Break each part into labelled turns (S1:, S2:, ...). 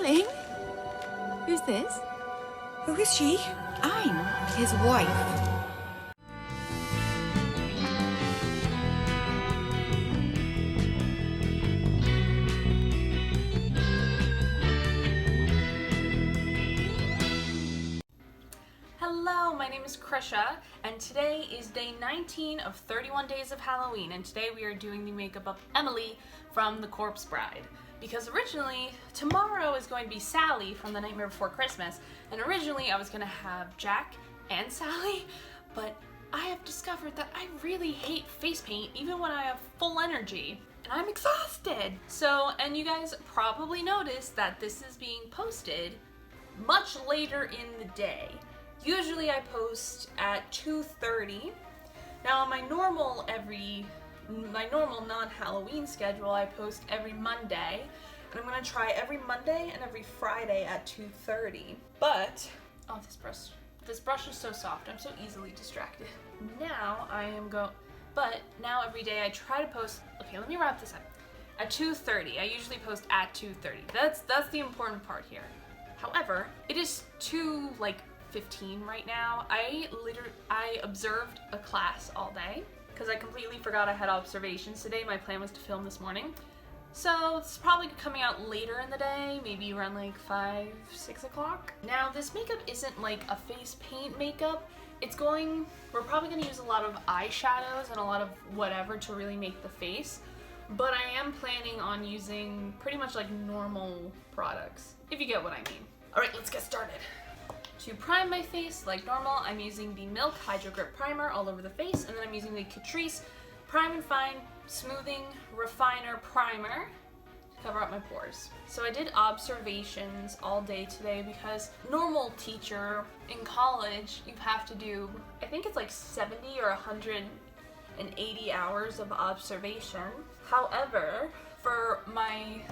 S1: Darling, who's this?
S2: Who is she?
S1: I'm his wife.
S3: Hello, my name is Krisha, and today is day 19 of 31 days of Halloween, and today we are doing the makeup of Emily from The Corpse Bride. Because originally, tomorrow is going to be Sally from The Nightmare Before Christmas, and originally I was going to have Jack and Sally, but I have discovered that I really hate face paint even when I have full energy, and I'm exhausted. So, and you guys probably noticed that this is being posted much later in the day. Usually I post at 2:30. Now on my normal non-Halloween schedule, I post every Monday, and I'm gonna try every Monday and every Friday at 2:30. But, oh, this brush is so soft, I'm so easily distracted. Now now every day I try to post, okay, let me wrap this up. At 2:30, I usually post at 2:30. That's the important part here. However, it is 2:15 right now. I observed a class all day, because I completely forgot I had observations today. My plan was to film this morning. So it's probably coming out later in the day, maybe around like 5, 6 o'clock. Now this makeup isn't like a face paint makeup. We're probably gonna use a lot of eyeshadows and a lot of whatever to really make the face. But I am planning on using pretty much like normal products, if you get what I mean. All right, let's get started. To prime my face like normal, I'm using the Milk Hydro Grip Primer all over the face, and then I'm using the Catrice Prime and Fine Smoothing Refiner Primer to cover up my pores. So I did observations all day today because normal teacher in college, you have to do, I think it's like 70 or 180 hours of observation. However, for my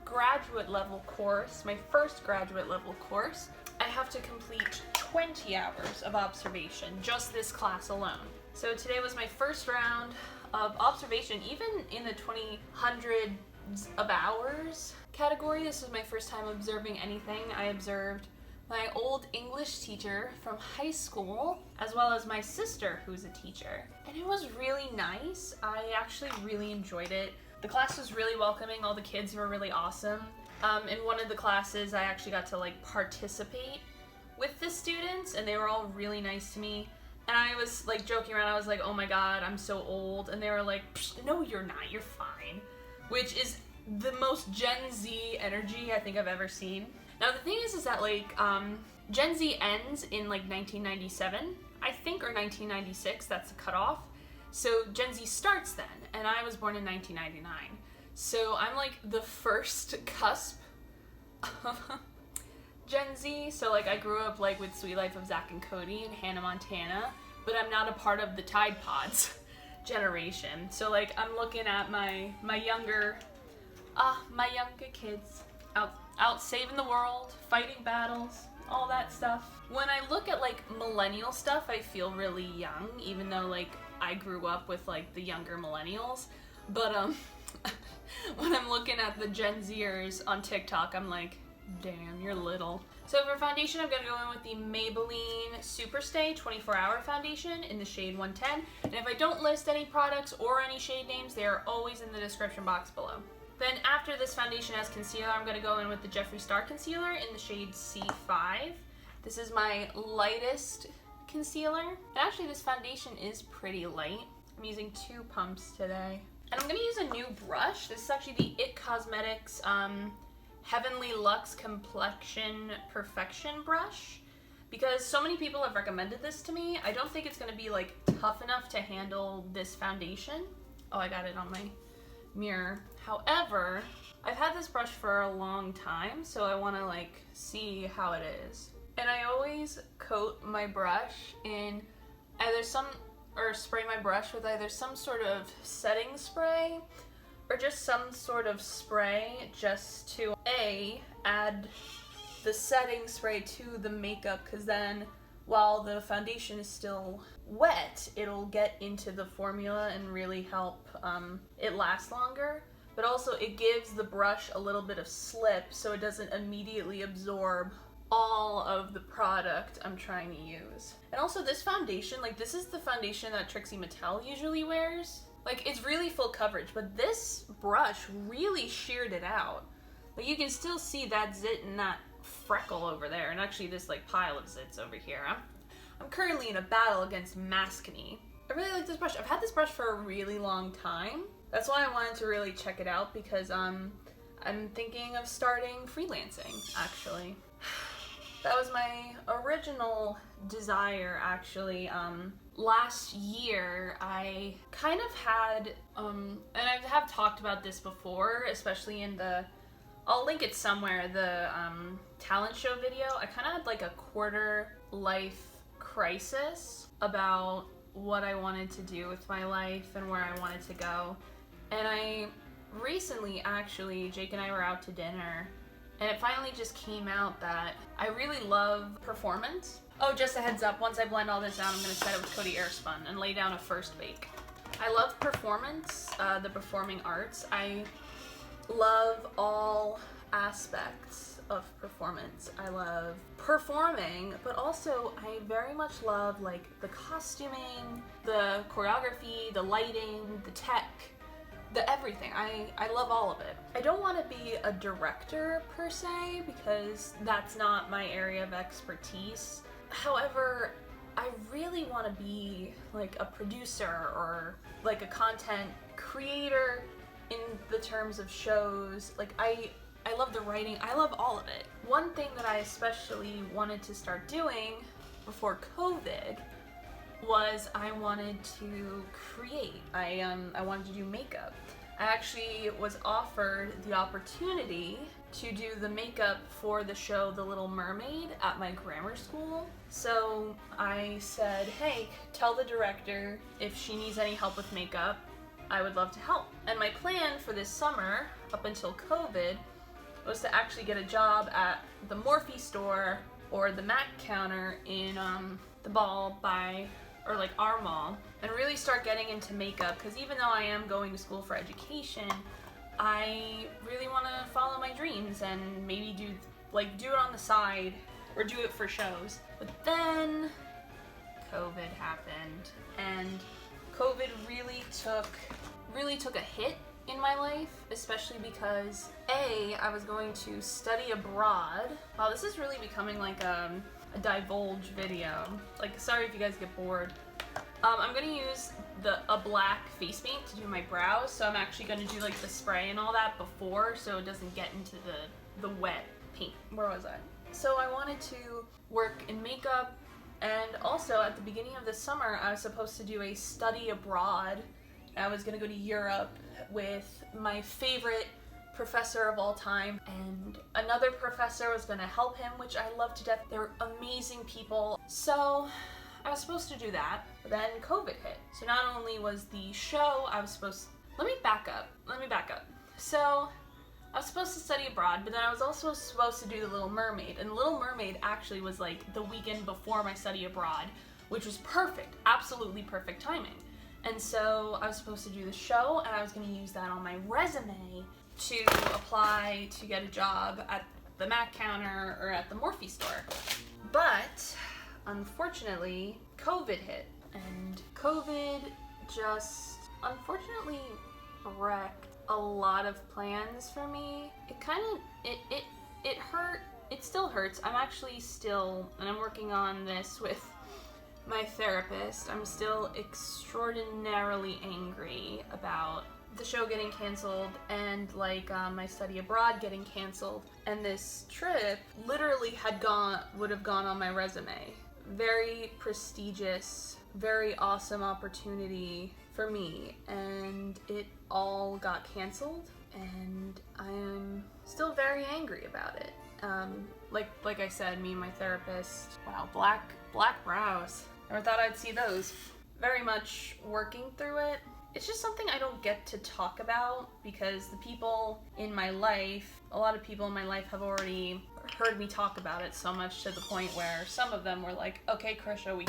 S3: graduate level course, my first graduate level course, I have to complete 20 hours of observation, just this class alone. So today was my first round of observation, even in the hundreds of hours category. This was my first time observing anything. I observed my old English teacher from high school, as well as my sister, who's a teacher. And it was really nice. I actually really enjoyed it. The class was really welcoming. All the kids were really awesome. In one of the classes, I actually got to like participate with the students, and they were all really nice to me. And I was like joking around, I was like, oh my god, I'm so old. And they were like, no you're not, you're fine. Which is the most Gen Z energy I think I've ever seen. Now the thing is that like, Gen Z ends in like 1997, I think, or 1996, that's the cutoff. So Gen Z starts then, and I was born in 1999. So I'm like the first cusp of Gen Z. So like I grew up like with Sweet Life of Zack and Coty and Hannah Montana, but I'm not a part of the Tide Pods generation. So like I'm looking at my younger kids out saving the world, fighting battles, all that stuff. When I look at like millennial stuff, I feel really young, even though like I grew up with like the younger millennials. But when I'm looking at the Gen Zers on TikTok, I'm like, damn, you're little. So for foundation, I'm gonna go in with the Maybelline Superstay 24-Hour Foundation in the shade 110. And if I don't list any products or any shade names, they are always in the description box below. Then after this foundation as concealer, I'm gonna go in with the Jeffree Star Concealer in the shade C5. This is my lightest concealer. And actually this foundation is pretty light. I'm using 2 pumps today. And I'm gonna use a new brush. This is actually the IT Cosmetics Heavenly Luxe Complexion Perfection brush, because so many people have recommended this to me. I don't think it's gonna be like tough enough to handle this foundation. Oh, I got it on my mirror. However, I've had this brush for a long time, so I wanna like see how it is. And I always coat my brush in spray my brush with either some sort of setting spray or just some sort of spray just to add the setting spray to the makeup, because then while the foundation is still wet, it'll get into the formula and really help it last longer. but also it gives the brush a little bit of slip so it doesn't immediately absorb all of the product I'm trying to use. And also this foundation, like this is the foundation that Trixie Mattel usually wears. Like it's really full coverage, but this brush really sheared it out. Like you can still see that zit and that freckle over there, and actually this like pile of zits over here. I'm currently in a battle against Maskne. I really like this brush. I've had this brush for a really long time. That's why I wanted to really check it out, because I'm thinking of starting freelancing, actually. That was my original desire, actually. Last year, I kind of had, and I have talked about this before, especially in the, I'll link it somewhere, the talent show video. I kind of had like a quarter life crisis about what I wanted to do with my life and where I wanted to go. And I recently, actually, Jake and I were out to dinner, and it finally just came out that I really love performance. Oh, just a heads up, once I blend all this out, I'm gonna set it with Coty Airspun and lay down a first bake. I love performance, the performing arts. I love all aspects of performance. I love performing, but also I very much love like the costuming, the choreography, the lighting, the tech, the everything. I love all of it. I don't want to be a director per se, because that's not my area of expertise. However, I really want to be like a producer or like a content creator in the terms of shows. Like I love the writing, I love all of it. One thing that I especially wanted to start doing before COVID was I wanted to create. I wanted to do makeup. I actually was offered the opportunity to do the makeup for the show The Little Mermaid at my grammar school. So I said, hey, tell the director if she needs any help with makeup, I would love to help. And my plan for this summer, up until COVID, was to actually get a job at the Morphe store or the Mac counter in the mall by, or like our mall, and really start getting into makeup, because even though I am going to school for education, I really want to follow my dreams and maybe do it on the side or do it for shows. But then COVID happened, and COVID really took a hit in my life, especially because I was going to study abroad. Wow, this is really becoming like a divulge video. Like, sorry if you guys get bored. I'm gonna use a black face paint to do my brows, so I'm actually gonna do like the spray and all that before, so it doesn't get into the wet paint. Where was I? So I wanted to work in makeup, and also at the beginning of the summer I was supposed to do a study abroad. I was gonna go to Europe with my favorite professor of all time, and another professor was gonna help him, which I love to death. They're amazing people. So I was supposed to do that, but then COVID hit. So not only was the show let me back up. So I was supposed to study abroad, but then I was also supposed to do The Little Mermaid, and The Little Mermaid actually was like the weekend before my study abroad, which was perfect, absolutely perfect timing. And so I was supposed to do the show, and I was going to use that on my resume to apply to get a job at the Mac counter or at the Morphe store. But unfortunately, COVID hit, and COVID just unfortunately wrecked a lot of plans for me. It hurt. It still hurts. I'm actually still, and I'm working on this with my therapist, I'm still extraordinarily angry about the show getting canceled and like my study abroad getting canceled, and this trip literally would have gone on my resume. Very prestigious, very awesome opportunity for me, and it all got canceled, and I'm still very angry about it. Like I said, me and my therapist, wow, black brows. Never thought I'd see those. Very much working through it. It's just something I don't get to talk about, because the people in my life, a lot of people in my life have already heard me talk about it so much to the point where some of them were like, okay, Krisha, we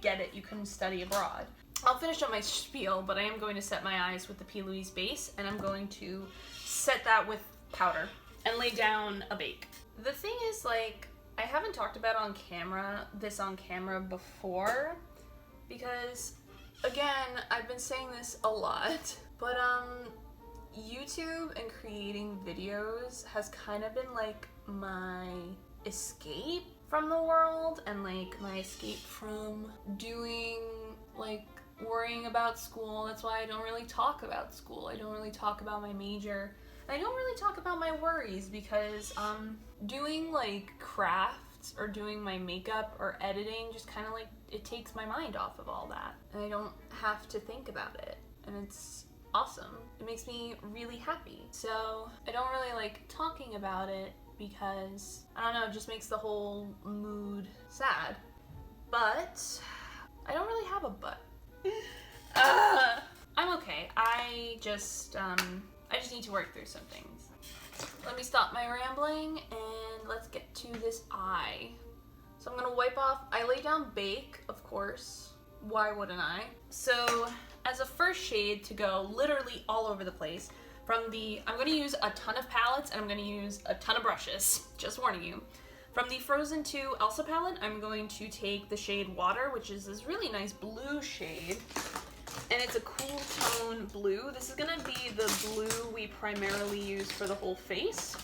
S3: get it, you couldn't study abroad. I'll finish up my spiel, but I am going to set my eyes with the P. Louise base, and I'm going to set that with powder and lay down a bake. The thing is, like, I haven't talked about on camera before, because, again, I've been saying this a lot, but, YouTube and creating videos has kind of been, like, my escape from the world, and, like, my escape from doing, like, worrying about school. That's why I don't really talk about school. I don't really talk about my major. I don't really talk about my worries, because doing like crafts or doing my makeup or editing just kind of like, it takes my mind off of all that, and I don't have to think about it, and it's awesome. It makes me really happy. So I don't really like talking about it because, I don't know, it just makes the whole mood sad. But I don't really have a but. I'm okay. I just need to work through some things. Let me stop my rambling and let's get to this eye. So I'm gonna wipe off, I lay down bake, of course. Why wouldn't I? So as a first shade to go literally all over the place, I'm gonna use a ton of palettes and I'm gonna use a ton of brushes, just warning you. From the Frozen 2 Elsa palette, I'm going to take the shade Water, which is this really nice blue shade. And it's a cool tone blue. This is gonna be the blue we primarily use for the whole face.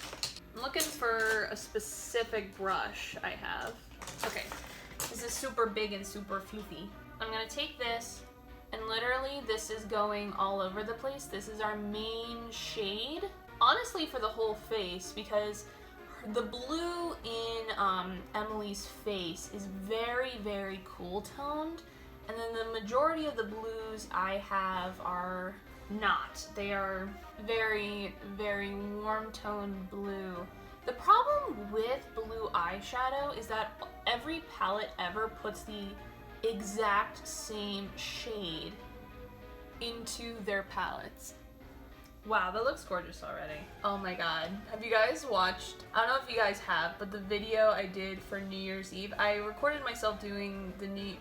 S3: I'm looking for a specific brush I have. Okay, this is super big and super floofy. I'm gonna take this, and literally this is going all over the place. This is our main shade, honestly, for the whole face, because the blue in Emily's face is very, very cool toned. And then the majority of the blues I have are not. They are very, very warm toned blue. The problem with blue eyeshadow is that every palette ever puts the exact same shade into their palettes. Wow, that looks gorgeous already. Oh my god. Have you guys watched, I don't know if you guys have, but the video I did for New Year's Eve, I recorded myself doing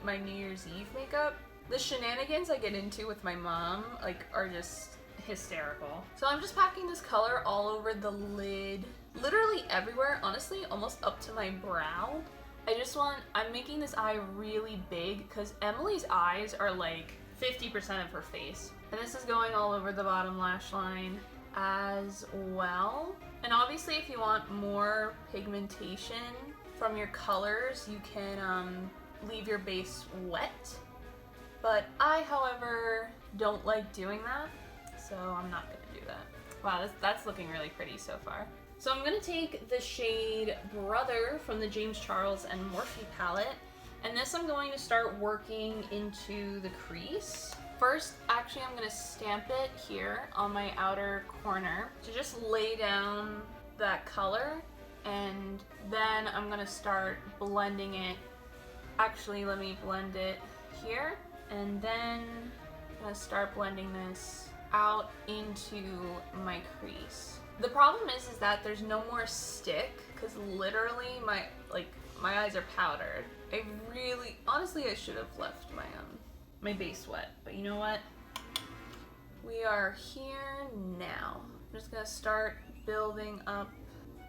S3: my New Year's Eve makeup. The shenanigans I get into with my mom, like, are just hysterical. So I'm just packing this color all over the lid, literally everywhere, honestly, almost up to my brow. I'm making this eye really big because Emily's eyes are like 50% of her face. And this is going all over the bottom lash line as well. And obviously if you want more pigmentation from your colors, you can leave your base wet. But I, however, don't like doing that, so I'm not gonna do that. Wow, that's looking really pretty so far. So I'm gonna take the shade Brother from the James Charles and Morphe palette, and this I'm going to start working into the crease. First, actually, I'm gonna stamp it here on my outer corner to just lay down that color, and then I'm gonna start blending it. Actually, let me blend it here, and then I'm gonna start blending this out into my crease. The problem is that there's no more stick, because literally my eyes are powdered. Honestly, I should have left my base wet, but you know what? We are here now. I'm just gonna start building up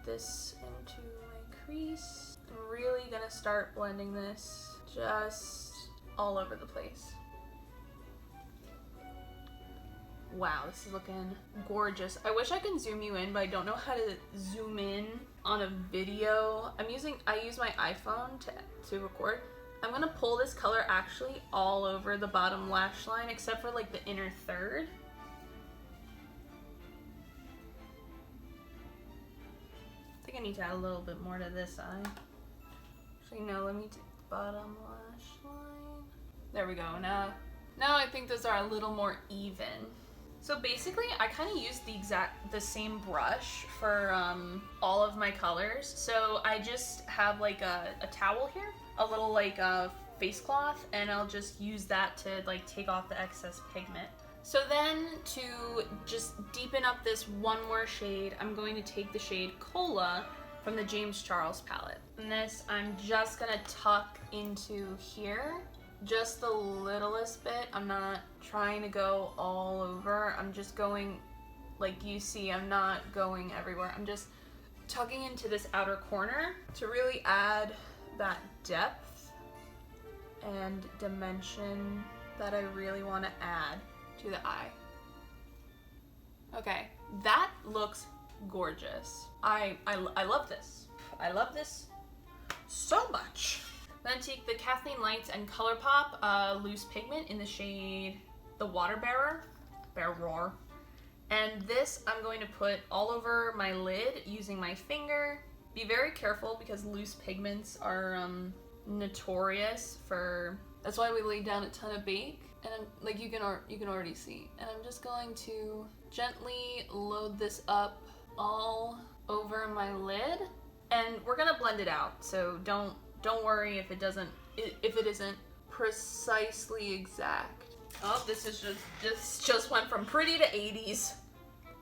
S3: this into my crease. I'm really gonna start blending this just all over the place. Wow, this is looking gorgeous. I wish I could zoom you in, but I don't know how to zoom in on a video. I use my iPhone to record. I'm gonna pull this color actually all over the bottom lash line, except for like the inner third. I think I need to add a little bit more to this eye. Actually, no, let me take the bottom lash line. There we go. Now I think those are a little more even. So basically, I kind of used the same brush for all of my colors. So I just have like a towel here, a little like face cloth, and I'll just use that to like take off the excess pigment. So then to just deepen up this one more shade, I'm going to take the shade Cola from the James Charles palette. And this I'm just gonna tuck into here, just the littlest bit. I'm not trying to go all over. I'm just going, like you see, I'm not going everywhere. I'm just tugging into this outer corner to really add that depth and dimension that I really want to add to the eye. Okay, that looks gorgeous. I love this. I love this so much. Then take the Kathleen Lights and Colourpop loose pigment in the shade the Waterbearer, and this I'm going to put all over my lid using my finger. Be very careful because loose pigments are notorious for. That's why we laid down a ton of bake, and like you can already see. And I'm just going to gently load this up all over my lid, and we're gonna blend it out. So don't worry if it isn't precisely exact. Oh, this just went from pretty to 80s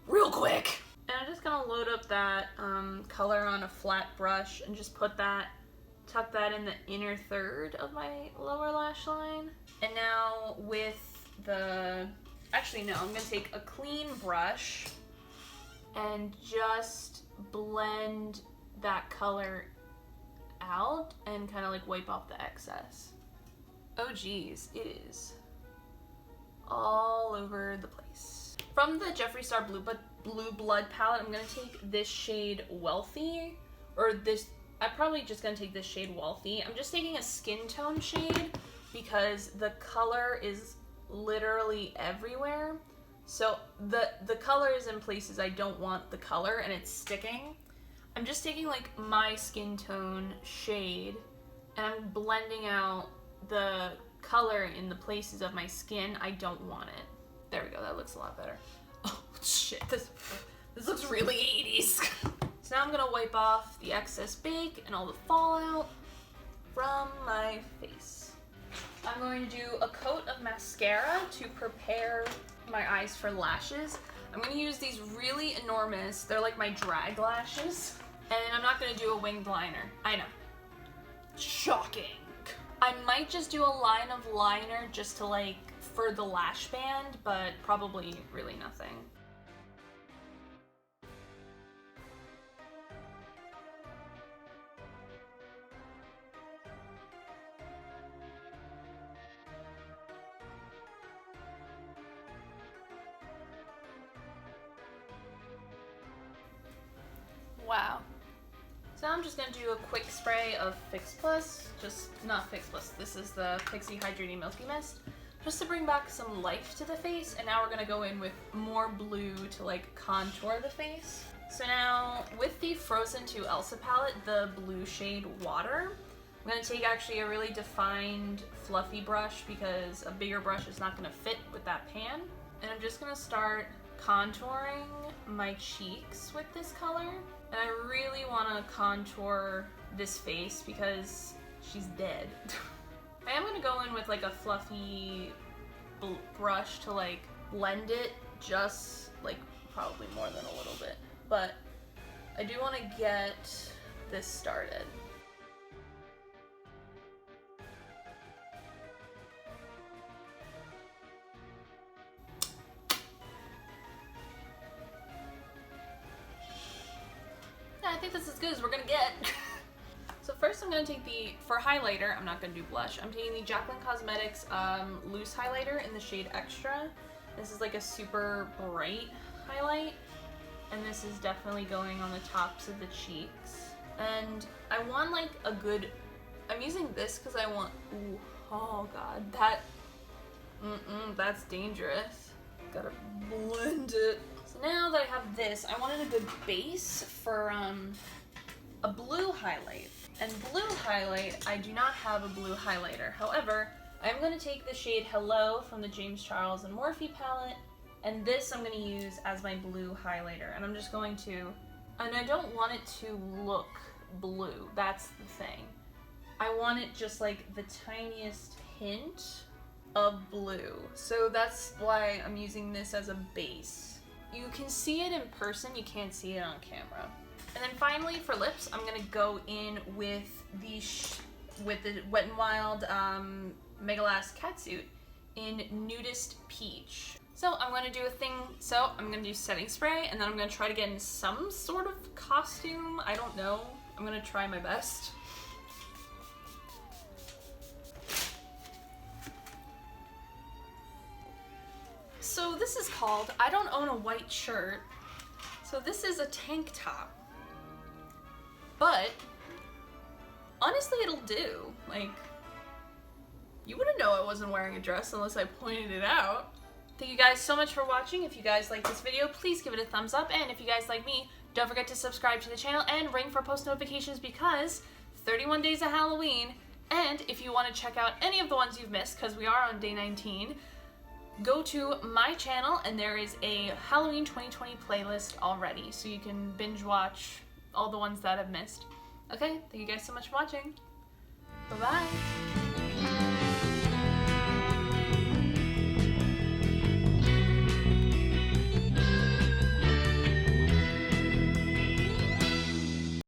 S3: real quick. And I'm just gonna load up that color on a flat brush and just tuck that in the inner third of my lower lash line. And now I'm gonna take a clean brush and just blend that color out and kind of like wipe off the excess. Oh geez, it is all over the place. From the Jeffree Star Blue Blood palette, I'm gonna take this shade Wealthy, I'm probably just gonna take this shade Wealthy. I'm just taking a skin tone shade because the color is literally everywhere. So the color is in places I don't want the color and it's sticking. I'm just taking like my skin tone shade and I'm blending out the color in the places of my skin I don't want it. There we go, that looks a lot better. Oh shit, this looks really 80s. So now I'm gonna wipe off the excess bake and all the fallout from my face. I'm going to do a coat of mascara to prepare my eyes for lashes. I'm gonna use these really enormous, they're like my drag lashes, and I'm not gonna do a winged liner. I know. Shocking. I might just do a line of liner just to like, for the lash band, but probably really nothing. Wow. So now I'm just going to do a quick spray of Fix Plus, not Fix Plus, this is the Pixi Hydrating Milky Mist, just to bring back some life to the face, and now we're going to go in with more blue to like contour the face. So now with the Frozen 2 Elsa palette, the blue shade Water, I'm going to take actually a really defined fluffy brush because a bigger brush is not going to fit with that pan, and I'm just going to start contouring my cheeks with this color. And I really want to contour this face because she's dead. I am going to go in with like a fluffy brush to like blend it, just like probably more than a little bit. But I do want to get this started. I think this is as good as we're gonna get. So first I'm gonna take for highlighter, I'm not gonna do blush, I'm taking the Jaclyn Cosmetics loose highlighter in the shade Extra. This is like a super bright highlight, and this is definitely going on the tops of the cheeks. And I want like a good, I'm using this because I want, ooh, oh god, that's dangerous. Gotta blend it. So now that I have this, I wanted a good base for a blue highlight. And blue highlight, I do not have a blue highlighter. However, I'm going to take the shade Hello from the James Charles and Morphe palette, and this I'm going to use as my blue highlighter. And I'm just going to, and I don't want it to look blue, that's the thing. I want it just like the tiniest hint of blue. So that's why I'm using this as a base. You can see it in person, you can't see it on camera. And then finally for lips, I'm gonna go in with the with the Wet n Wild Mega Last Catsuit in Nudist Peach. So I'm going to do a thing, so I'm going to do setting spray, and then I'm going to try to get in some sort of costume. I don't know. I'm going to try my best. So this is called I Don't Own a White Shirt. So this is a tank top. But honestly, it'll do. Like, you wouldn't know I wasn't wearing a dress unless I pointed it out. Thank you guys so much for watching. If you guys like this video, please give it a thumbs up. And if you guys like me, don't forget to subscribe to the channel and ring for post notifications because 31 days of Halloween. And if you want to check out any of the ones you've missed, because we are on day 19, go to my channel and there is a Halloween 2020 playlist already, so you can binge watch all the ones that I've missed. Okay, thank you guys so much for watching. Bye-bye.